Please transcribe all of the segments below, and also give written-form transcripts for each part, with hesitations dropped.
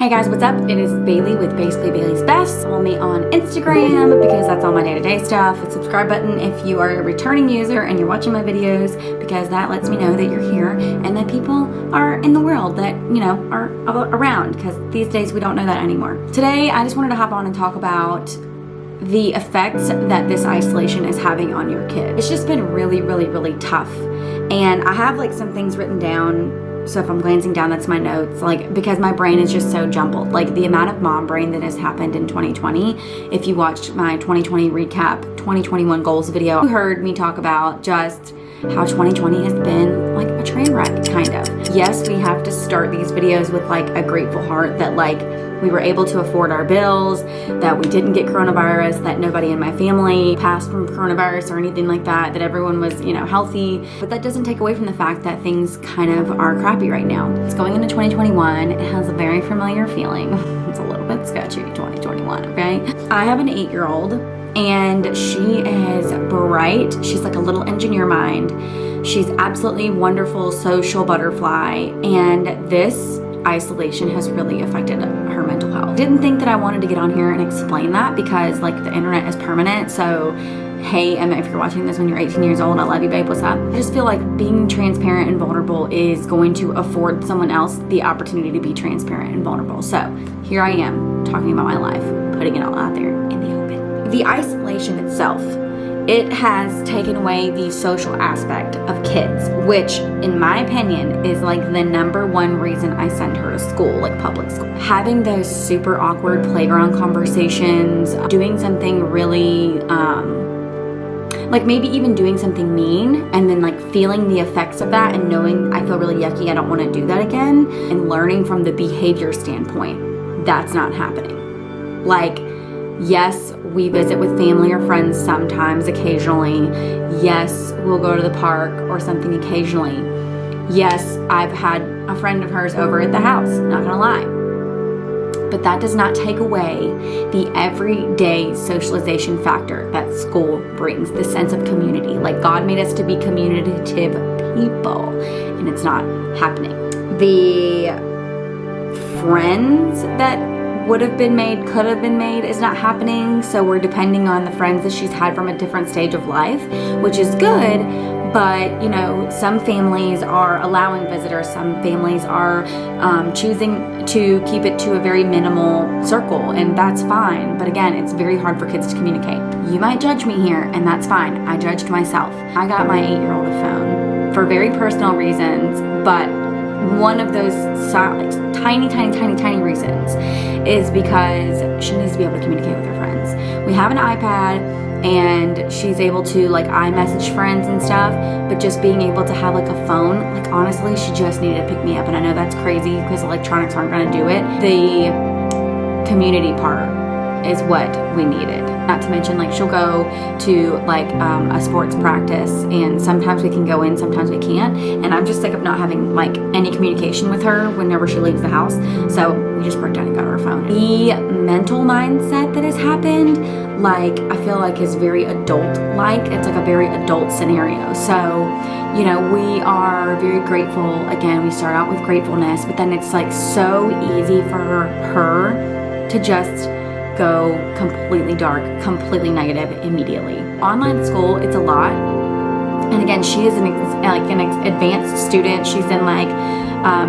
Hey guys, what's up? It is Bailey with Basically Bailey's Best. Follow me on Instagram because that's all my day-to-day stuff. The subscribe button if you are a returning user and you're watching my videos, because that lets me know that you're here and that people are in the world that, you know, are around, because these days we don't know that anymore. Today, I just wanted to hop on and talk about the effects that this isolation is having on your kid. It's just been really, really, really tough. And I have like some things written down. So if I'm glancing down, that's my notes, like, because my brain is just so jumbled. Like the amount of mom brain that has happened in 2020. If you watched my 2020 recap, 2021 goals video, you heard me talk about just how 2020 has been like a train wreck, kind of. Yes, we have to start these videos with like a grateful heart that like we were able to afford our bills, that we didn't get coronavirus, that nobody in my family passed from coronavirus or anything like that, that everyone was, you know, healthy. But that doesn't take away from the fact that things kind of are crappy right now. It's going into 2021. It has a very familiar feeling. It's a little bit sketchy, 2021, okay? I have an 8-year-old and she is bright. She's like a little engineer mind. She's absolutely wonderful social butterfly, and this isolation has really affected her mental health. Didn't think that I wanted to get on here and explain that because like the internet is permanent. So hey, Emma, if you're watching this when you're 18 years old, I love you, babe, what's up? I just feel like being transparent and vulnerable is going to afford someone else the opportunity to be transparent and vulnerable. So here I am talking about my life, putting it all out there in the open. The isolation itself, it has taken away the social aspect of kids, which in my opinion is like the #1 reason I send her to school, like public school. Having those super awkward playground conversations, doing something really, like maybe even doing something mean and then like feeling the effects of that and knowing I feel really yucky, I don't want to do that again, and learning from the behavior standpoint, that's not happening. Like, yes, we visit with family or friends sometimes, occasionally. Yes, we'll go to the park or something occasionally. Yes, I've had a friend of hers over at the house, not gonna lie. But that does not take away the everyday socialization factor that school brings, the sense of community. Like God made us to be communicative people, and it's not happening. The friends that would have been made, could have been made, is not happening. So we're depending on the friends that she's had from a different stage of life, which is good. But, you know, some families are allowing visitors, some families are choosing to keep it to a very minimal circle, and that's fine. But again, it's very hard for kids to communicate. You might judge me here, and that's fine. I judged myself. I got my 8-year-old a phone for very personal reasons, but one of those tiny reasons is because she needs to be able to communicate with her friends. We have an iPad and she's able to like iMessage friends and stuff, but just being able to have like a phone, like honestly, she just needed to pick me up. And I know that's crazy because electronics aren't going to do it. The community part is what we needed. Not to mention, like, she'll go to like a sports practice, and sometimes we can go in, sometimes we can't, and I'm just sick of not having like any communication with her whenever she leaves the house. So we just broke down and got her a phone. The mental mindset that has happened, like, I feel like is very adult-like. It's like a very adult scenario. So, you know, we are very grateful. Again, we start out with gratefulness, but then it's like so easy for her to just go completely dark, completely negative immediately. Online school, it's a lot. And again, she is an advanced student. She's in like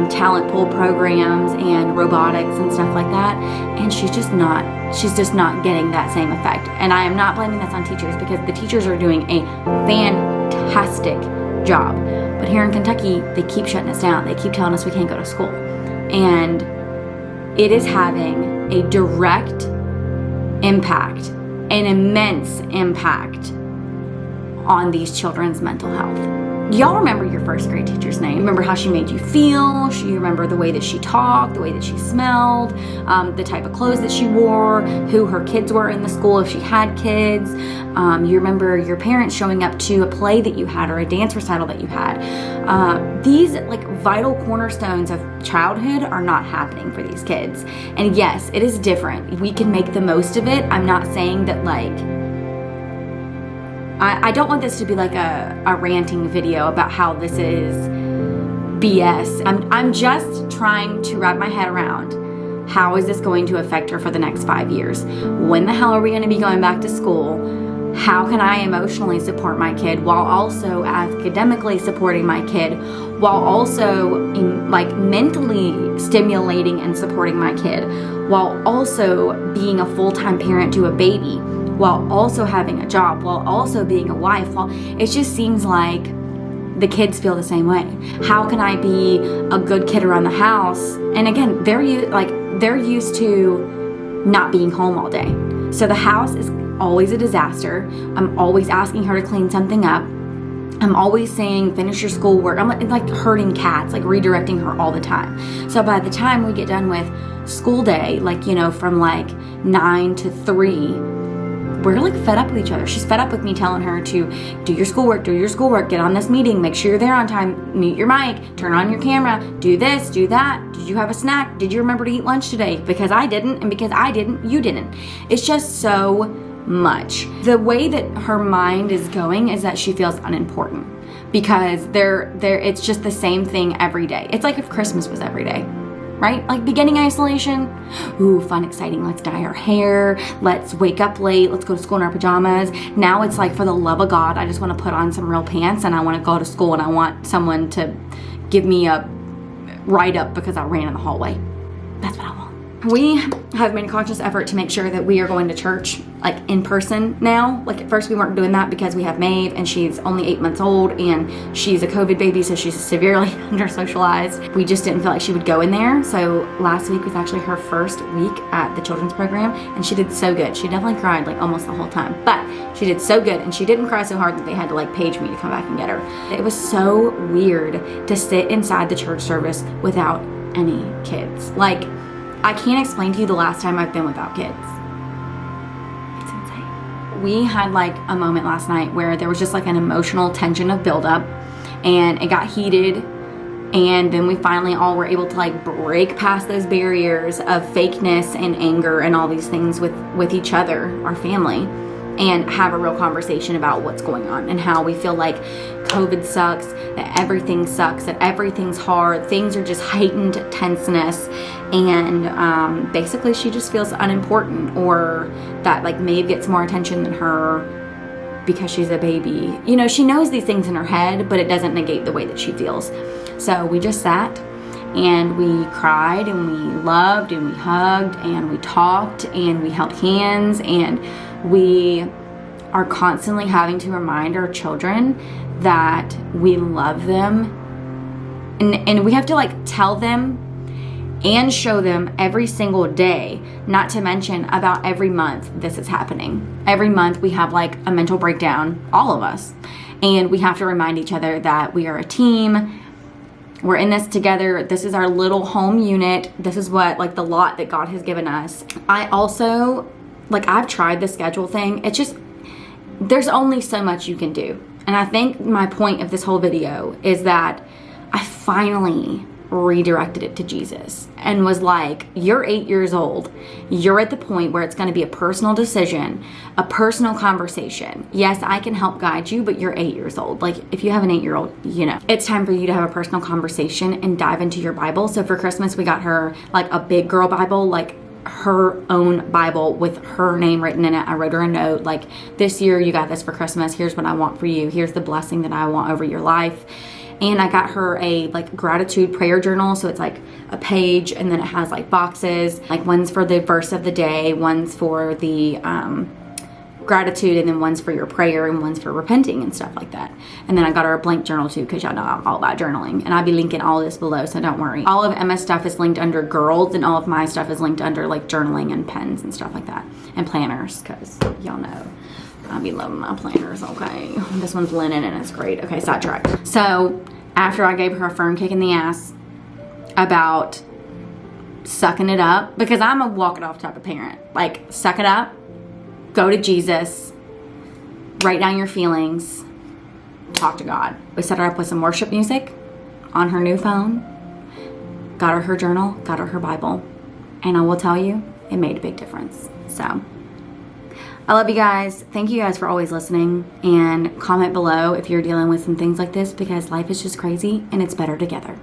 talent pool programs and robotics and stuff like that. And she's just not getting that same effect. And I am not blaming this on teachers, because the teachers are doing a fantastic job. But here in Kentucky, they keep shutting us down. They keep telling us we can't go to school. And it is having a direct impact, an immense impact on these children's mental health. Y'all remember your first grade teacher's name? Remember how she made you feel? You remember the way that she talked, the way that she smelled, the type of clothes that she wore, who her kids were in the school if she had kids. You remember your parents showing up to a play that you had or a dance recital that you had. These like vital cornerstones of childhood are not happening for these kids. And yes, it is different. We can make the most of it. I'm not saying that like, I don't want this to be like a ranting video about how this is BS. I'm just trying to wrap my head around How is this going to affect her for the next 5 years? When the hell are we going to be going back to school? How can I emotionally support my kid while also academically supporting my kid, while also mentally stimulating and supporting my kid, while also being a full-time parent to a baby, while also having a job, while also being a wife? Well, it just seems like the kids feel the same way. How can I be a good kid around the house? And again, they're used to not being home all day. So the house is always a disaster. I'm always asking her to clean something up. I'm always saying, finish your schoolwork. I'm like herding cats, like redirecting her all the time. So by the time we get done with school day, from 9 to 3, we're fed up with each other. She's fed up with me telling her to do your schoolwork, get on this meeting, make sure you're there on time, mute your mic, turn on your camera, do this, do that. Did you have a snack? Did you remember to eat lunch today? Because I didn't, and because I didn't, you didn't. It's just so much. The way that her mind is going is that she feels unimportant because it's just the same thing every day. It's like if Christmas was every day. Right? Like beginning isolation, ooh, fun, exciting, let's dye our hair, let's wake up late, let's go to school in our pajamas. Now it's like, for the love of God, I just want to put on some real pants and I want to go to school and I want someone to give me a write-up because I ran in the hallway. That's what I want. We have made a conscious effort to make sure that we are going to church in person now. At first we weren't doing that because we have Maeve and she's only 8 months old and she's a COVID baby, so she's severely under socialized. We just didn't feel like she would go in there. So last week was actually her first week at the children's program and she did so good. She definitely cried almost the whole time, but she did so good and she didn't cry so hard that they had to page me to come back and get her. It was so weird to sit inside the church service without any kids. I can't explain to you the last time I've been without kids. It's insane. We had a moment last night where there was just an emotional tension of buildup and it got heated, and then we finally all were able to break past those barriers of fakeness and anger and all these things with each other, our family, and have a real conversation about what's going on and how we feel like COVID sucks, that everything sucks, that everything's hard, things are just heightened tenseness, and basically she just feels unimportant, or that Maeve gets more attention than her because she's a baby. She knows these things in her head, but it doesn't negate the way that she feels. So we just sat and we cried and we loved and we hugged and we talked and we held hands, and we are constantly having to remind our children that we love them, and we have to tell them and show them every single day, not to mention about every month this is happening. Every month we have a mental breakdown, all of us, and we have to remind each other that we are a team. We're in this together. This is our little home unit. This is what the lot that God has given us. I also I've tried the schedule thing. It's just, there's only so much you can do. And I think my point of this whole video is that I finally redirected it to Jesus and was you're 8 years old. You're at the point where it's going to be a personal decision, a personal conversation. Yes, I can help guide you, but you're 8 years old. If you have an 8-year-old, it's time for you to have a personal conversation and dive into your Bible. So for Christmas, we got her a big girl Bible, her own Bible with her name written in it. I wrote her a note this year you got this for Christmas. Here's what I want for you. Here's the blessing that I want over your life. And I got her a gratitude prayer journal. So it's a page, and then it has boxes, one's for the verse of the day, one's for the gratitude, and then one's for your prayer, and one's for repenting and stuff like that. And then I got her a blank journal too, because y'all know I'm all about journaling, and I'll be linking all this below, so don't worry. All of Emma's stuff is linked under girls, and all of my stuff is linked under journaling and pens and stuff like that, and planners, because y'all know I be loving my planners. Okay, this one's linen and it's great. Okay, sidetrack. So after I gave her a firm kick in the ass about sucking it up, because I'm a walk it off type of parent, suck it up, go to Jesus, write down your feelings, talk to God. We set her up with some worship music on her new phone, got her journal, got her Bible, and I will tell you, it made a big difference. So I love you guys. Thank you guys for always listening, and comment below if you're dealing with some things like this, because life is just crazy and it's better together.